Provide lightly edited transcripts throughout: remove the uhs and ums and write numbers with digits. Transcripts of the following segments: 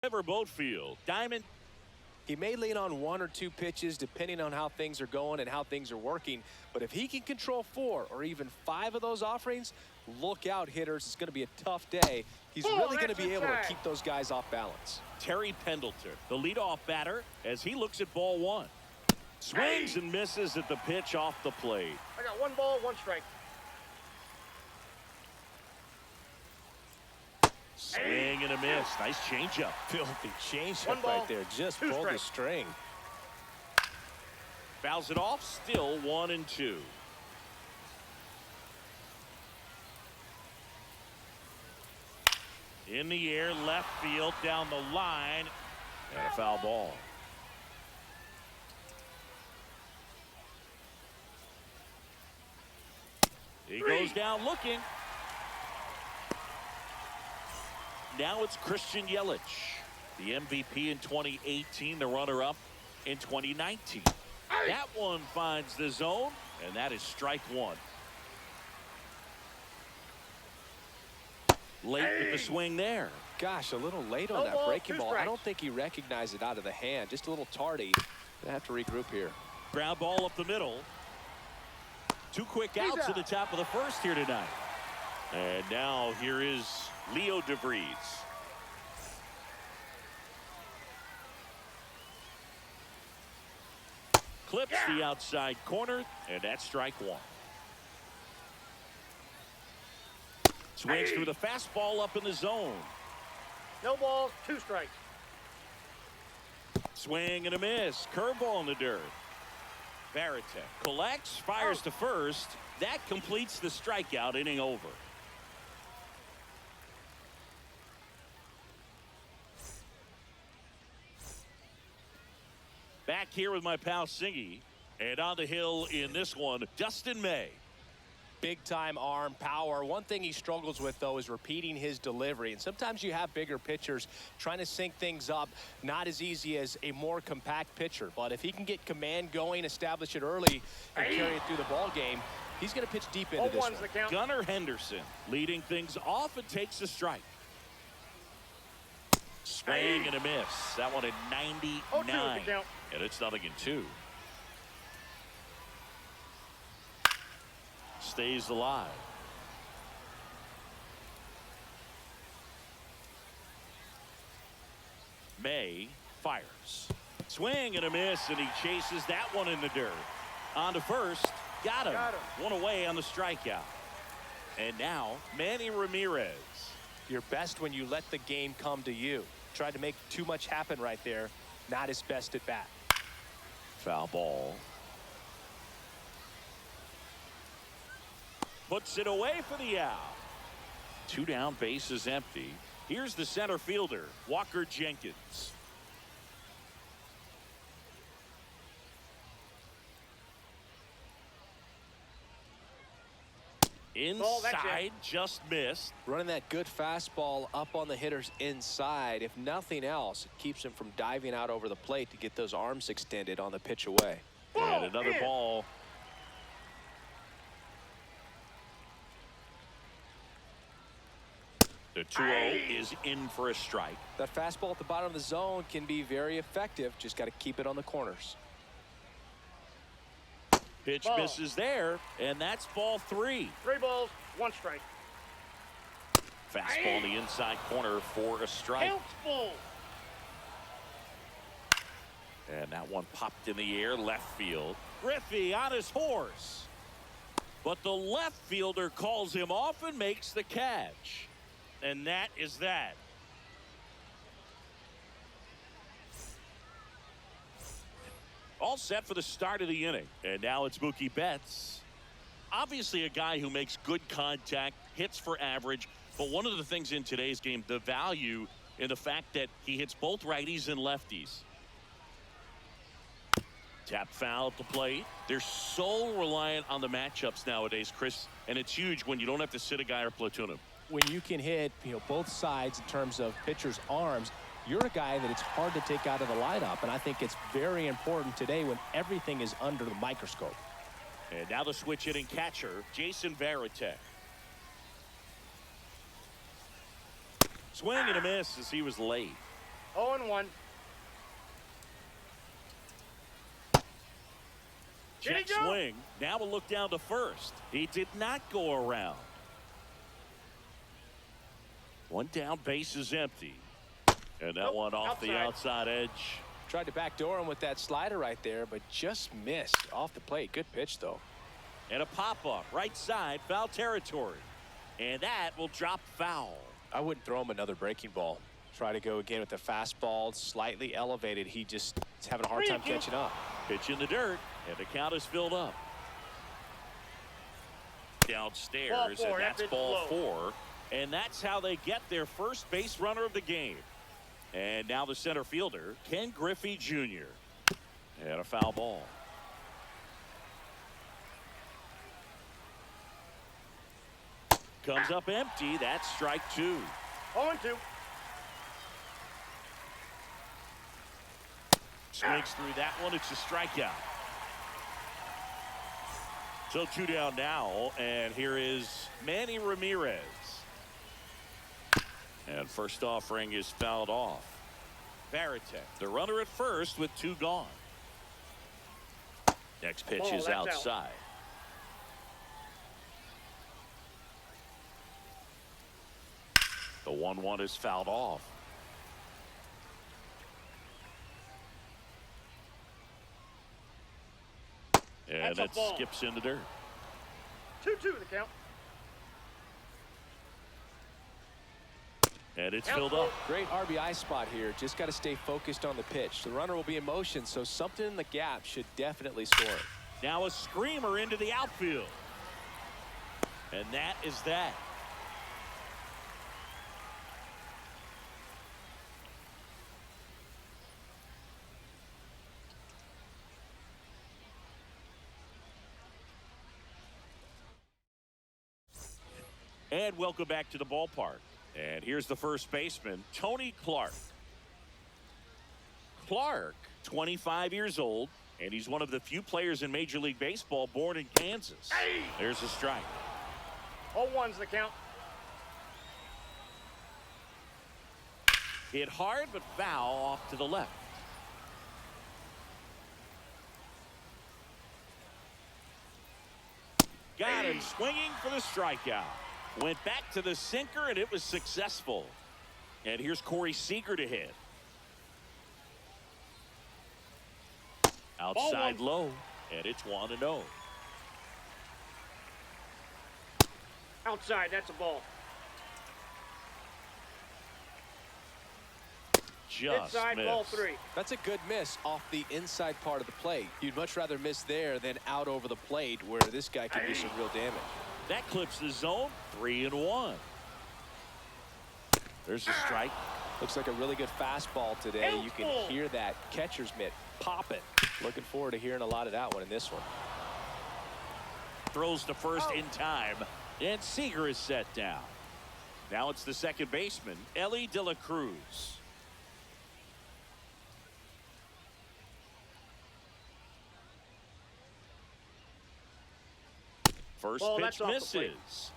Riverboat Field. Diamond. He may lean on 1 or 2 pitches depending on how things are going and how things are working. But if he can control 4 or even 5 of those offerings, look out, hitters. It's going to be a tough day. He's really going to be able to keep those guys off balance. Terry Pendleton, the leadoff batter, as he looks at ball 1. Swings and misses at the pitch off the plate. I got 1 ball, 1 strike. Swing and a miss. Nice changeup. Filthy changeup right there. Just pulled the string. Fouls it off. Still 1-2. In the air, left field, down the line, and a foul ball. He goes down looking. Now it's Christian Yelich, the MVP in 2018, the runner-up in 2019. That one finds the zone, and that is strike 1. Late with the swing there. Gosh, a little late on that breaking ball. I don't think he recognized it out of the hand. Just a little tardy. Gonna have to regroup here. Ground ball up the middle. 2 quick outs at the top of the first here tonight. And now here is Leo DeVries. Clips the outside corner, and that's strike 1. Swings through the fastball up in the zone. No balls, 2 strikes. Swing and a miss. Curveball in the dirt. Varitek collects, fires to first. That completes the strikeout, inning over. Back here with my pal Singy, and on the hill in this one, Dustin May. Big time arm power. One thing he struggles with, though, is repeating his delivery. And sometimes you have bigger pitchers trying to sync things up. Not as easy as a more compact pitcher. But if he can get command going, establish it early, and carry it through the ball game, he's going to pitch deep into this one. Gunnar Henderson leading things off and takes a strike. Swing and a miss. That one at 99. And it's 0-2. Stays alive. May fires. Swing and a miss, and he chases that one in the dirt. On to first. Got him. One away on the strikeout. And now, Manny Ramirez. You're best when you let the game come to you. Tried to make too much happen right there. Not his best at bat. Foul ball. Puts it away for the out. 2 down, bases empty. Here's the center fielder, Walker Jenkins. Inside, just missed. Running that good fastball up on the hitter's inside. If nothing else, it keeps him from diving out over the plate to get those arms extended on the pitch away. And another ball. The 2-0 is in for a strike. That fastball at the bottom of the zone can be very effective. Just got to keep it on the corners. Pitch misses there, and that's ball 3. 3 balls, 1 strike. Fastball in the inside corner for a strike. And that one popped in the air, left field. Griffey on his horse. But the left fielder calls him off and makes the catch. And that is that. All set for the start of the inning. And now it's Mookie Betts. Obviously a guy who makes good contact, hits for average. But one of the things in today's game, the value in the fact that he hits both righties and lefties. Tap foul at the plate. They're so reliant on the matchups nowadays, Chris. And it's huge when you don't have to sit a guy or platoon him. When you can hit, both sides in terms of pitchers' arms, you're a guy that it's hard to take out of the lineup. And I think it's very important today when everything is under the microscope. And now the switch hitting catcher, Jason Varitek. Swing and a miss as he was late. 0-1. Did he Check go? swing. Now we'll look down to first. He did not go around. One down, base is empty. And that Nope, one off the outside edge. Tried to backdoor him with that slider right there, but just missed off the plate. Good pitch, though. And a pop-up, right side, foul territory. And that will drop foul. I wouldn't throw him another breaking ball. Try to go again with the fastball, slightly elevated. He just is having a hard time catching up. Pitch in the dirt, and the count is filled up. Downstairs, Ball four, and that's that pitch ball low. 4. And that's how they get their first base runner of the game. And now the center fielder, Ken Griffey Jr. And a foul ball. Comes up empty. That's strike 2. 0-2. Swings through that one. It's a strikeout. So 2 down now. And here is Manny Ramirez. And first offering is fouled off. Varitek, the runner at first with 2 gone. Next pitch Ball, is that's outside. The 1-1 is fouled off. And That's a it ball. skips in the dirt. 2-2 the count. And it's filled up. Great RBI spot here. Just got to stay focused on the pitch. The runner will be in motion, so something in the gap should definitely score it. Now a screamer into the outfield. And that is that. And welcome back to the ballpark. And here's the first baseman, Tony Clark. Clark, 25 years old, and he's one of the few players in Major League Baseball born in Kansas. Hey! There's a strike. 0-1's the count. Hit hard but foul off to the left. Got him swinging for the strikeout. Went back to the sinker, and it was successful. And here's Corey Seager to hit. Outside low, and it's 1-0. Outside, that's a ball. Just Inside, missed. ball 3. That's a good miss off the inside part of the plate. You'd much rather miss there than out over the plate where this guy can do some real damage. That clips the zone. 3-1. There's a strike. Looks like a really good fastball today. You can hear that catcher's mitt popping. Looking forward to hearing a lot of that one in this one. Throws to first in time, and Seager is set down. Now it's the second baseman, Ellie De La Cruz. First Ball, pitch that's off the plate. misses.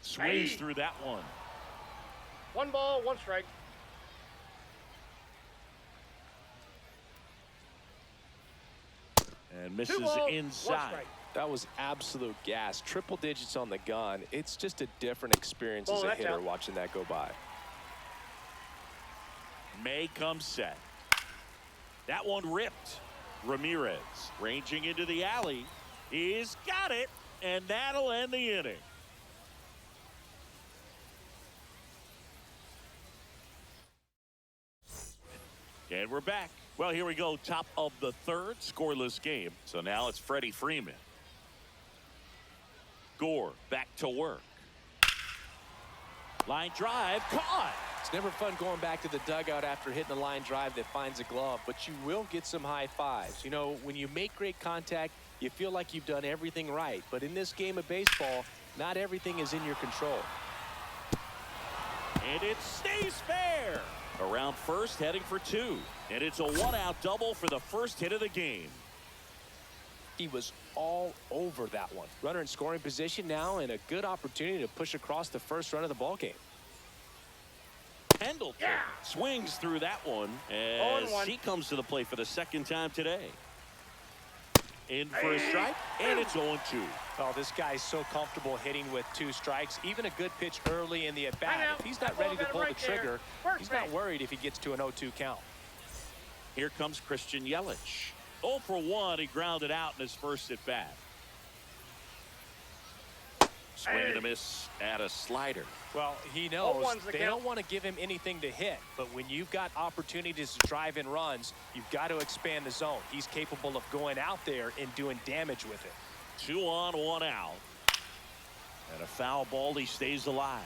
Swings through that one. 1 ball, 1 strike. And 2 misses balls, 1 inside. strike. That was absolute gas. Triple digits on the gun. It's just a different experience as a that's hitter out. watching that go by. May comes set. That one ripped. Ramirez ranging into the alley. He's got it, and that'll end the inning. And we're back. Well, here we go. Top of the third, scoreless game. So now it's Freddie Freeman. Gore back to work. Line drive, caught. It's never fun going back to the dugout after hitting a line drive that finds a glove, but you will get some high fives. You know, when you make great contact, you feel like you've done everything right. But in this game of baseball, not everything is in your control. And it stays fair. Around first, heading for 2. And it's a 1-out double for the first hit of the game. He was all over that one. Runner in scoring position now, and a good opportunity to push across the first run of the ball game. Pendleton swings through that one as he comes to the plate for the second time today. In for a strike, and it's 0-2. Oh, this guy's so comfortable hitting with 2 strikes. Even a good pitch early in the at-bat. If he's not ready to pull the trigger, he's not worried if he gets to an 0-2 count. Here comes Christian Yelich. 0 for 1. He grounded out in his first at-bat. Swing and a miss at a slider. Well, he knows they don't want to give him anything to hit, but when you've got opportunities to drive in runs, you've got to expand the zone. He's capable of going out there and doing damage with it. 2 on, 1 out. And a foul ball, he stays alive.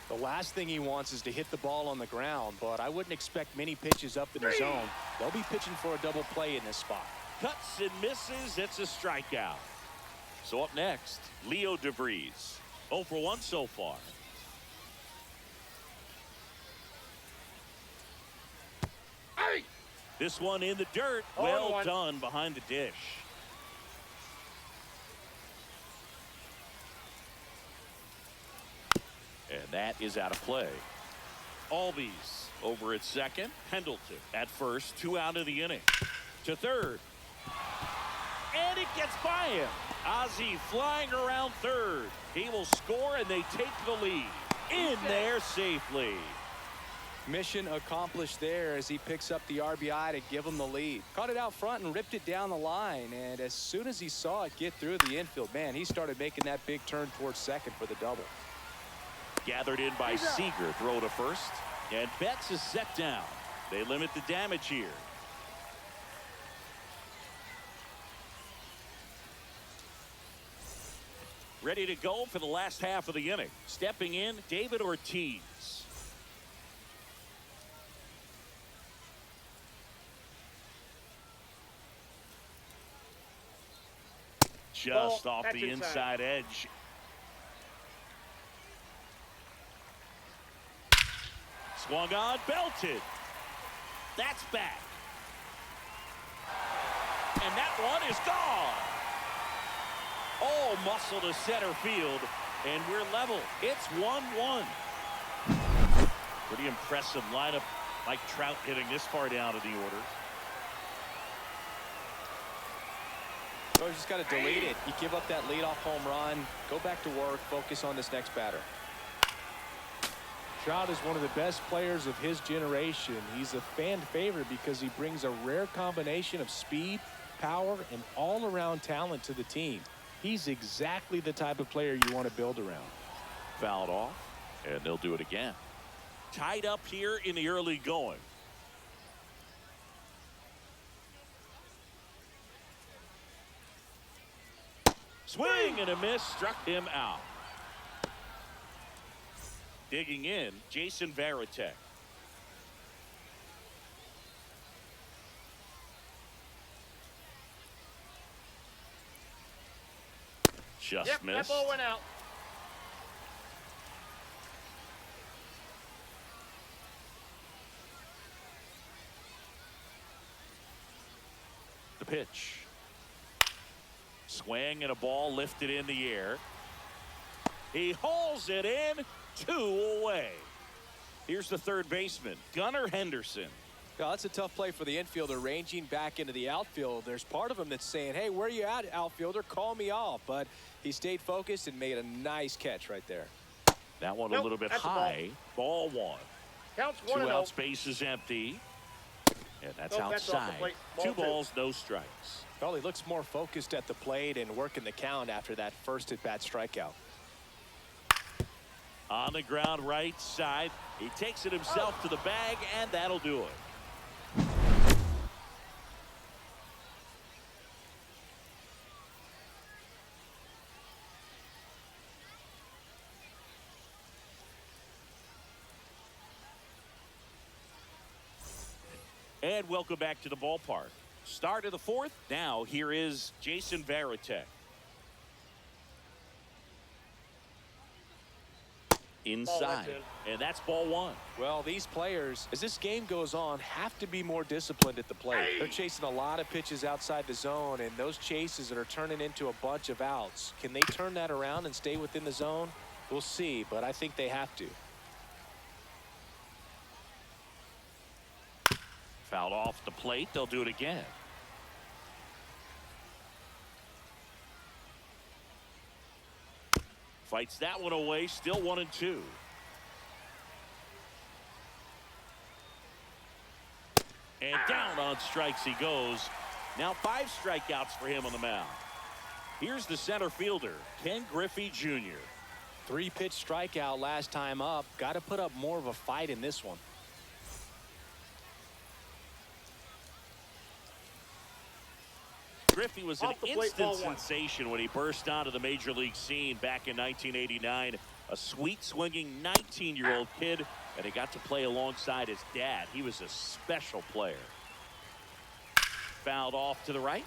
The last thing he wants is to hit the ball on the ground, but I wouldn't expect many pitches up in the zone. They'll be pitching for a double play in this spot. Cuts and misses. It's a strikeout. So up next, Leo DeVries. 0 for 1 so far. This one in the dirt. Well done behind the dish. And that is out of play. Albies over at second. Pendleton at first. 2 out of the inning. To third. And it gets by him. Ozzie flying around third. He will score and they take the lead. In there safely. Mission accomplished there as he picks up the RBI to give him the lead. Caught it out front and ripped it down the line. And as soon as he saw it get through the infield, man, he started making that big turn towards second for the double. Gathered in by Seager. Throw to first. And Betts is set down. They limit the damage here. Ready to go for the last half of the inning. Stepping in, David Ortiz. Just off the inside edge. Swung on, belted. That's back. And that one is gone. Oh, muscle to center field, and we're level. It's 1-1. Pretty impressive lineup. Mike Trout hitting this far down in the order. So he's just got to delete it. You give up that leadoff home run, go back to work, focus on this next batter. Trout is one of the best players of his generation. He's a fan favorite because he brings a rare combination of speed, power, and all-around talent to the team. He's exactly the type of player you want to build around. Fouled off, and they'll do it again. Tied up here in the early going. Swing and a miss, struck him out. Digging in, Jason Varitek. Just missed. That ball went out. The pitch. Swing and a ball lifted in the air. He hauls it in. 2 away. Here's the third baseman, Gunnar Henderson. Yeah, that's a tough play for the infielder, ranging back into the outfield. There's part of him that's saying, hey, where you at, outfielder? Call me off. But he stayed focused and made a nice catch right there. That one a little bit high. Ball 1. Counts 2 1-0. out, space is empty. And that's outside. 2 balls, no strikes. Well, he looks more focused at the plate and working the count after that first at-bat strikeout. On the ground right side. He takes it himself to the bag, and that'll do it. And welcome back to the ballpark. Start of the 4th. Now here is Jason Varitek. Inside, and that's ball 1. Well, these players, as this game goes on, have to be more disciplined at the plate. They're chasing a lot of pitches outside the zone, and those chases that are turning into a bunch of outs. Can they turn that around and stay within the zone? We'll see, but I think they have to. Fouled off the plate. They'll do it again. Fights that one away. Still 1-2. And down on strikes he goes. Now 5 strikeouts for him on the mound. Here's the center fielder, Ken Griffey Jr. 3-pitch strikeout last time up. Got to put up more of a fight in this one. Griffey was an instant sensation when he burst onto the major league scene back in 1989. A sweet swinging 19-year-old kid, and he got to play alongside his dad. He was a special player. Fouled off to the right.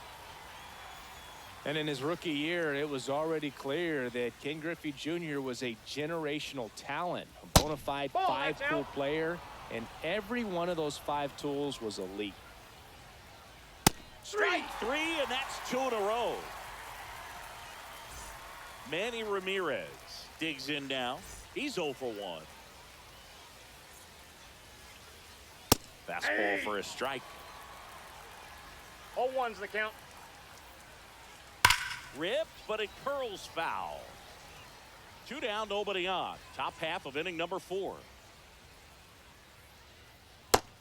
And in his rookie year, it was already clear that Ken Griffey Jr. was a generational talent, a bona fide 5-tool player, and every one of those 5 tools was elite. Strike 3, and that's 2 in a row. Manny Ramirez digs in now. He's 0 for 1. Fastball for a strike. 0-1's the count. Ripped, but it curls foul. 2 down, nobody on. Top half of inning number 4.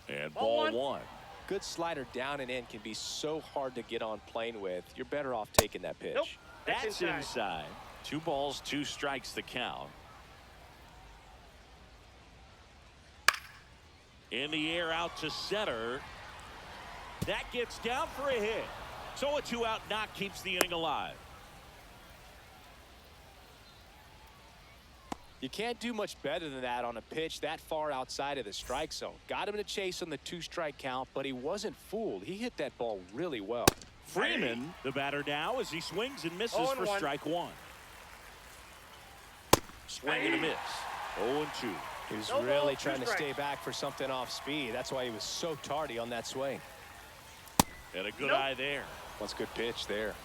And ball 1. Good slider down and in can be so hard to get on plane with. You're better off taking that pitch. Nope. That's inside. 2 balls, 2 strikes the count. In the air out to center. That gets down for a hit. So a 2-out knock keeps the inning alive. You can't do much better than that on a pitch that far outside of the strike zone. Got him to chase on the 2-strike count, but he wasn't fooled. He hit that ball really well. Freeman, the batter now, as he swings and misses for strike 1. Swing and a miss. 0-2. He was really trying to stay back for something off speed. That's why he was so tardy on that swing. And a good eye there. That's a good pitch there.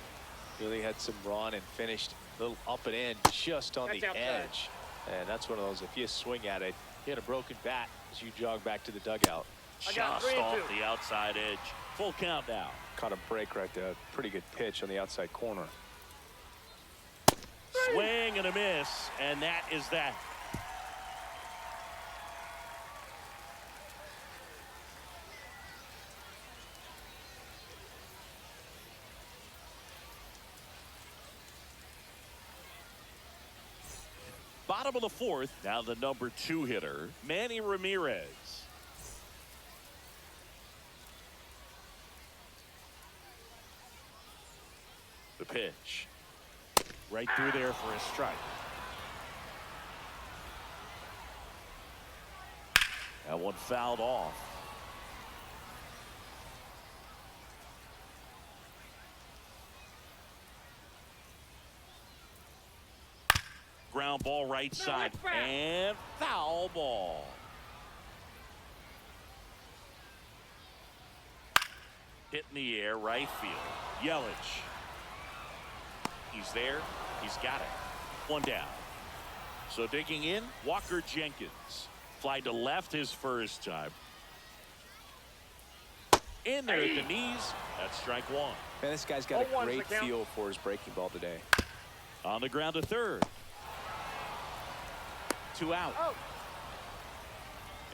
Really had some run and finished a little up and in just on the edge. And that's one of those, if you swing at it, hit a broken bat as you jog back to the dugout. Just off the outside edge. Full count now. Caught a break right there. Pretty good pitch on the outside corner. Swing and a miss, and that is that. Bottom of the 4th, now the number 2 hitter, Manny Ramirez. The pitch. Right through there for a strike. That one fouled off. Ground ball right side and foul ball. Hit in the air right field. Yelich. He's there. He's got it. 1 down. So digging in, Walker Jenkins. Fly to left his first time. In there at the knees. That's strike 1. Man, this guy's got a great feel for his breaking ball today. On the ground to third. 2 out.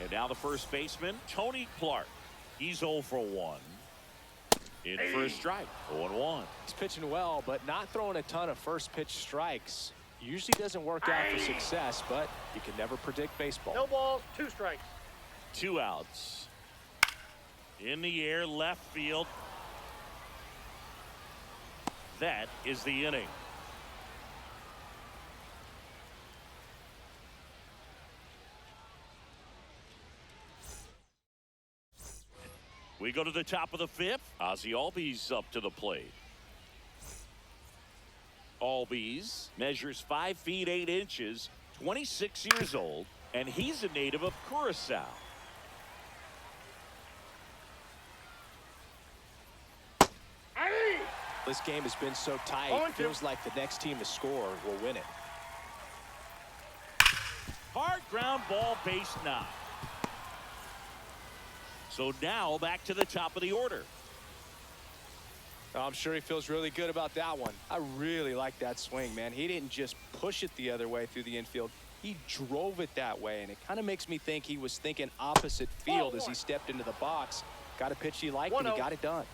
And now the first baseman, Tony Clark. He's 0 for 1. In for a strike. 0-1. He's pitching well, but not throwing a ton of first pitch strikes. Usually doesn't work out for success, but you can never predict baseball. No balls, 2 strikes. 2 outs. In the air, left field. That is the inning. We go to the top of the 5th. Ozzie Albies up to the plate. Albies measures 5 feet 8 inches, 26 years old, and he's a native of Curacao. This game has been so tight, it feels like the next team to score will win it. Hard ground ball, base knock. So now back to the top of the order. I'm sure he feels really good about that one. I really like that swing, man. He didn't just push it the other way through the infield. He drove it that way, and it kind of makes me think he was thinking opposite field as he stepped into the box. Got a pitch he liked, and he got it done.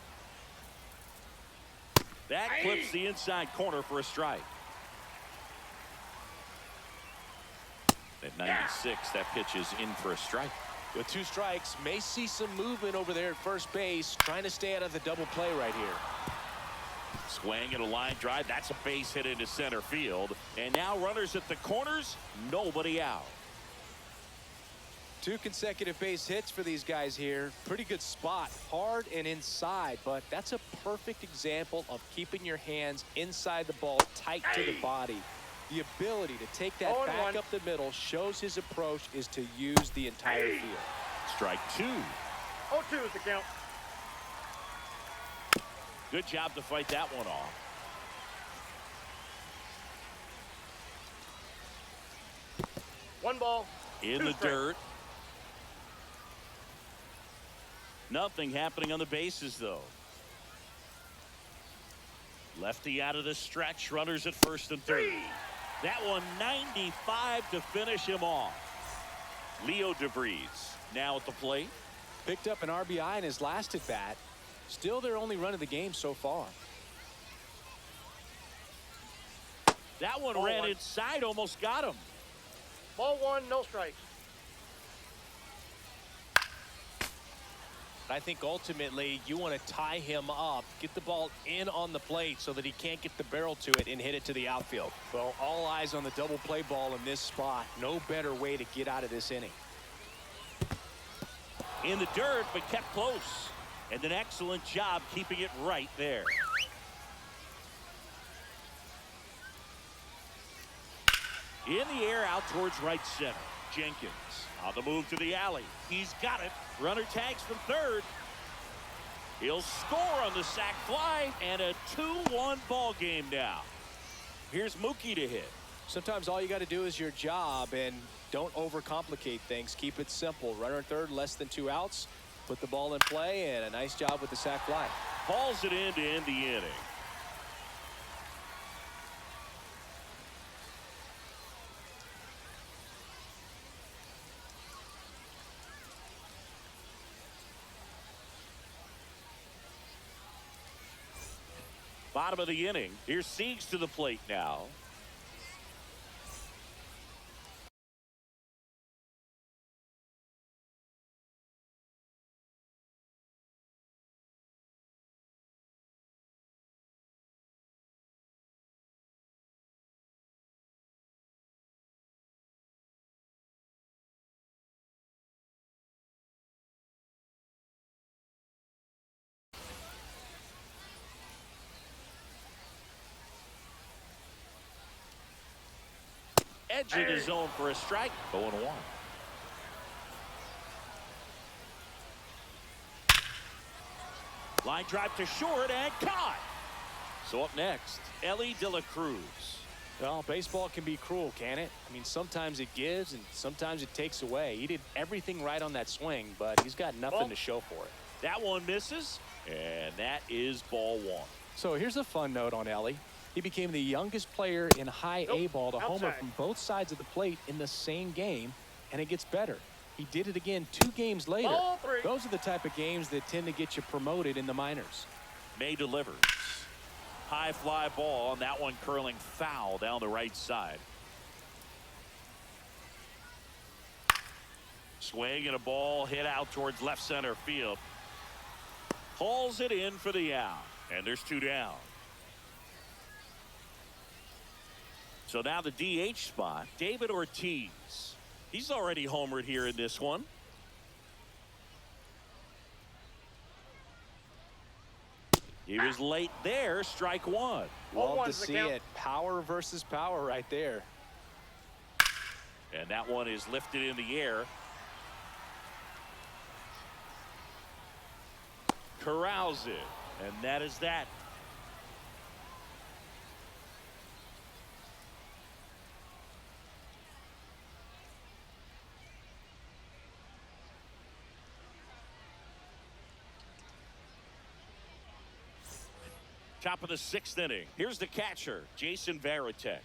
That clips the inside corner for a strike. At 96, that pitch is in for a strike. With 2 strikes, may see some movement over there at first base, trying to stay out of the double play right here. Swing and a line drive. That's a base hit into center field. And now runners at the corners, nobody out. 2 consecutive base hits for these guys here. Pretty good spot, hard and inside, but that's a perfect example of keeping your hands inside the ball, tight to the body. The ability to take that back up the middle shows his approach is to use the entire field. Strike 2. 0-2 is the count. Good job to fight that one off. One ball. In the dirt. Nothing happening on the bases, though. Lefty out of the stretch. Runners at first and third. That one 95 to finish him off. Leo DeVries now at the plate. Picked up an RBI in his last at bat. Still their only run of the game so far. That one ran inside, almost got him. Ball 1, no strikes. I think ultimately you want to tie him up, get the ball in on the plate so that he can't get the barrel to it and hit it to the outfield. Well, all eyes on the double play ball in this spot. No better way to get out of this inning. In the dirt, but kept close. And an excellent job keeping it right there. In the air out towards right center. Jenkins on the move to the alley. He's got it. Runner tags from third. He'll score on the sac fly, and a 2-1 ball game now. Here's Mookie to hit. Sometimes all you got to do is your job, and don't overcomplicate things. Keep it simple. Runner third, less than 2 outs. Put the ball in play, and a nice job with the sac fly. Hauls it in to end the inning. Bottom of the inning. Here's Siegs to the plate now. Edging his zone for a strike. 0-1. Line drive to short and caught. So up next, Ellie De La Cruz. Well, baseball can be cruel, can it? I mean, sometimes it gives and sometimes it takes away. He did everything right on that swing, but he's got nothing to show for it. That one misses, and that is ball 1. So here's a fun note on Ellie. He became the youngest player in high A ball to homer from both sides of the plate in the same game, and it gets better. He did it again 2 games later. Those are the type of games that tend to get you promoted in the minors. May delivers. High fly ball, and that one curling foul down the right side. Swing and a ball hit out towards left center field. Hauls it in for the out, and there's 2 down. So now the DH spot, David Ortiz. He's already homered here in this one. He was late there, strike 1. Love to see it. Power versus power right there. And that one is lifted in the air. Corrals it, and that is that. Top of the 6th inning. Here's the catcher, Jason Varitek.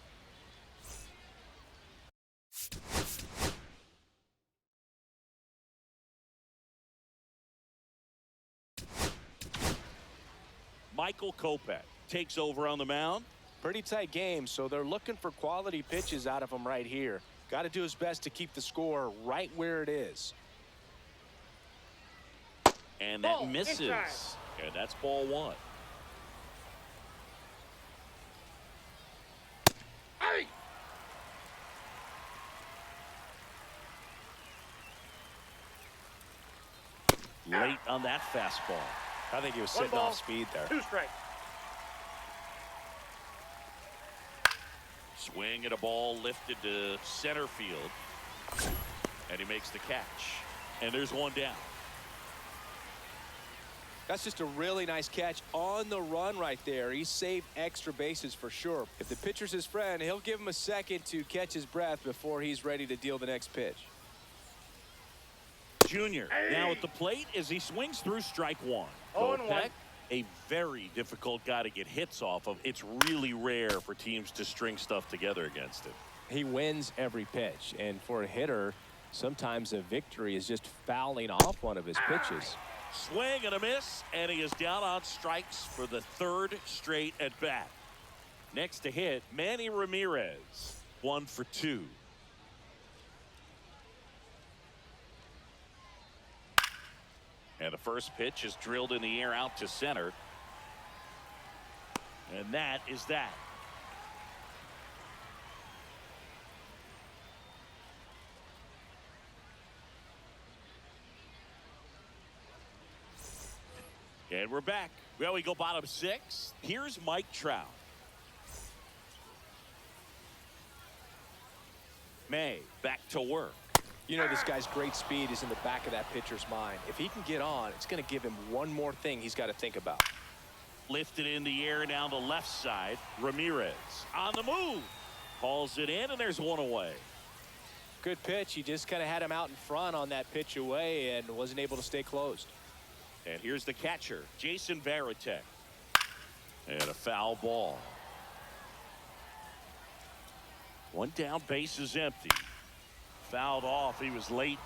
Michael Kopech takes over on the mound. Pretty tight game, so they're looking for quality pitches out of him right here. Got to do his best to keep the score right where it is. And that Ball misses. inside. And that's ball 1. Hey! Late on that fastball. I think he was One sitting ball, off speed there. 2 strikes. Swing and a ball lifted to center field. And he makes the catch. And there's 1 down. That's just a really nice catch on the run right there. He saved extra bases for sure. If the pitcher's his friend, he'll give him a second to catch his breath before he's ready to deal the next pitch. Junior now at the plate as he swings through strike 1. 0-1. Kopech, a very difficult guy to get hits off of. It's really rare for teams to string stuff together against him. He wins every pitch, and for a hitter, sometimes a victory is just fouling off one of his pitches. Swing and a miss, and he is down on strikes for the 3rd straight at bat. Next to hit, Manny Ramirez, 1 for 2. And the first pitch is drilled in the air out to center. And that is that. And we're back. Well, we go bottom 6. Here's Mike Trout. May back to work. You know, this guy's great speed is in the back of that pitcher's mind. If he can get on, it's going to give him one more thing he's got to think about. Lifted in the air down the left side. Ramirez on the move. Hauls it in, and there's 1 away. Good pitch. He just kind of had him out in front on that pitch away and wasn't able to stay closed. And here's the catcher, Jason Varitek. And a foul ball. 1 down, base is empty. Fouled off. He was late.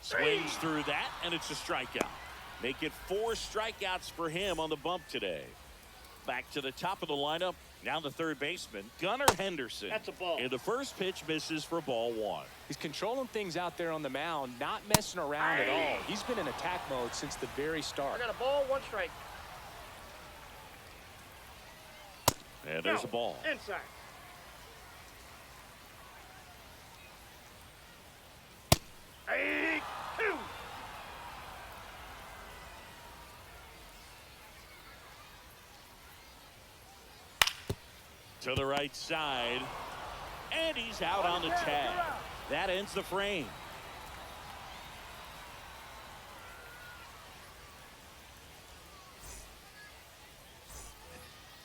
Swings through that, and it's a strikeout. Make it 4 strikeouts for him on the bump today. Back to the top of the lineup. Now the third baseman, Gunnar Henderson. That's a ball. And the first pitch misses for ball 1. He's controlling things out there on the mound, not messing around at all. He's been in attack mode since the very I start. got a ball, 1 strike. And there's No, a ball. Inside. Hey, 2. To the right side. And he's out on the tag. That ends the frame.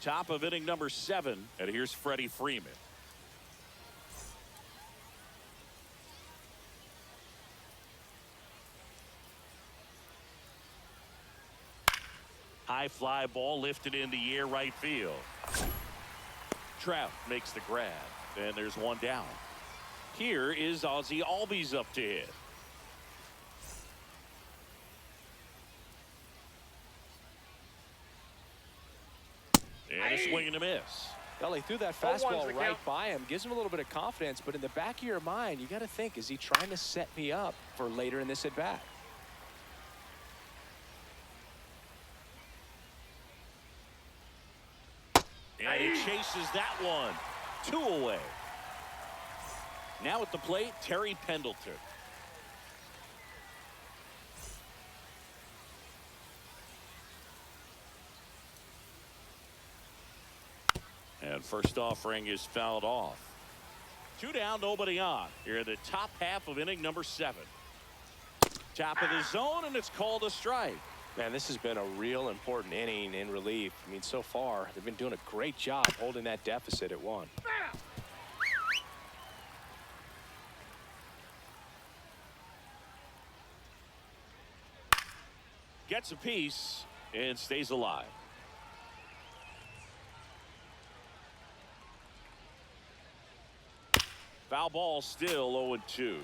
Top of inning number 7. And here's Freddie Freeman. High fly ball lifted in the air right field. Trout makes the grab, and there's 1 down. Here is Ozzie Albies up to hit. And a swing and a miss. Well, he threw that 0-1's fastball the right count. by him. Gives him a little bit of confidence, but in the back of your mind, you got to think, is he trying to set me up for later in this at bat? And he chases that one. 2 away. Now at the plate, Terry Pendleton. And first offering is fouled off. 2 down, nobody on. Here in the top half of inning number 7. Top of the zone, and it's called a strike. Man, this has been a real important inning in relief. I mean, so far, they've been doing a great job holding that deficit at 1. gets a piece and stays alive. Foul ball, still 0-2.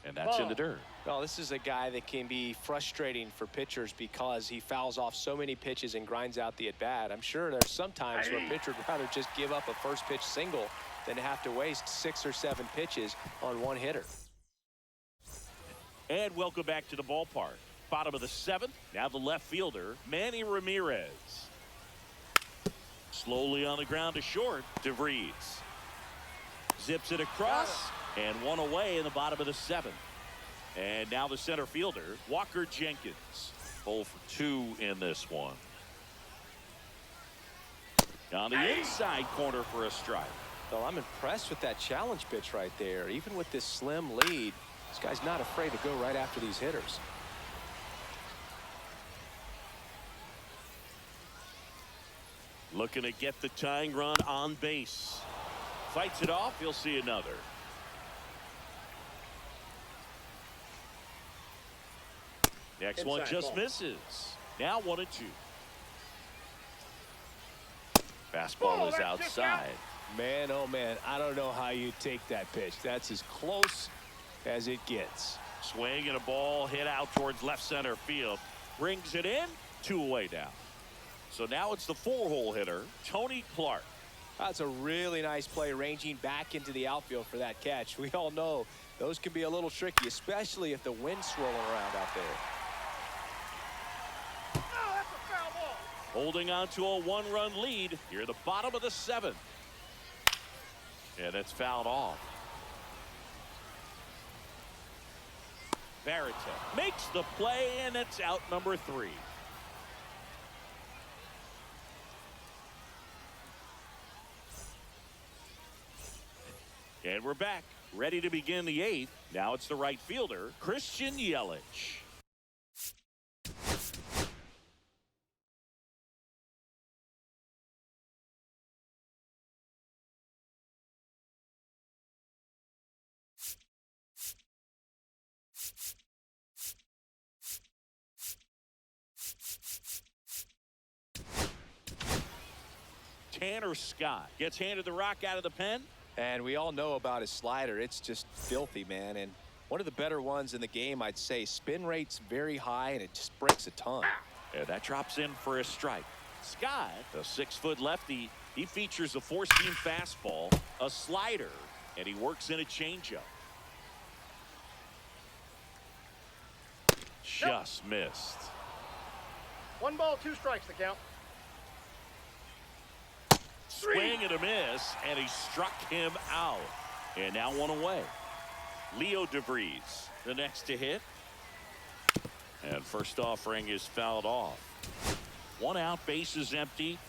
And that's in the dirt. Well, this is a guy that can be frustrating for pitchers because he fouls off so many pitches and grinds out the at-bat. I'm sure there's some times where a pitcher would rather just give up a first pitch single than to have to waste 6 or 7 pitches on one hitter. And welcome back to the ballpark. Bottom of the 7th. Now the left fielder, Manny Ramirez. Slowly on the ground to short. DeVries zips it across and one away in the bottom of the 7th. And now the center fielder, Walker Jenkins. 0 for 2 in this one. On the inside corner for a strike. Well, I'm impressed with that challenge pitch right there. Even with this slim lead, this guy's not afraid to go right after these hitters. Looking to get the tying run on base. Fights it off. You'll see another. Next one just misses. Now 1-2. Fastball is outside. Man, oh man, I don't know how you take that pitch. That's as close as it gets. Swing and a ball hit out towards left center field. Brings it in. 2 away now. So now it's the 4-hole hitter, Tony Clark. That's a really nice play, ranging back into the outfield for that catch. We all know those can be a little tricky, especially if the wind's swirling around out there. Oh, that's a foul ball. Holding on to a 1-run lead here at the bottom of the 7th. And it's fouled off. Barrett makes the play, and it's out number 3. And we're back, ready to begin the 8th. Now it's the right fielder, Christian Yelich. Tanner Scott gets handed the rock out of the pen. And we all know about his slider. It's just filthy, man. And one of the better ones in the game, I'd say. Spin rate's very high, and it just breaks a ton. And that drops in for a strike. Scott, a 6-foot lefty, he features a 4-seam fastball, a slider, and he works in a changeup. Just missed. 1 ball, 2 strikes to count. Swing and a miss, and he struck him out. And now 1 away. Leo DeVries, the next to hit. And first offering is fouled off. 1 out, base is empty.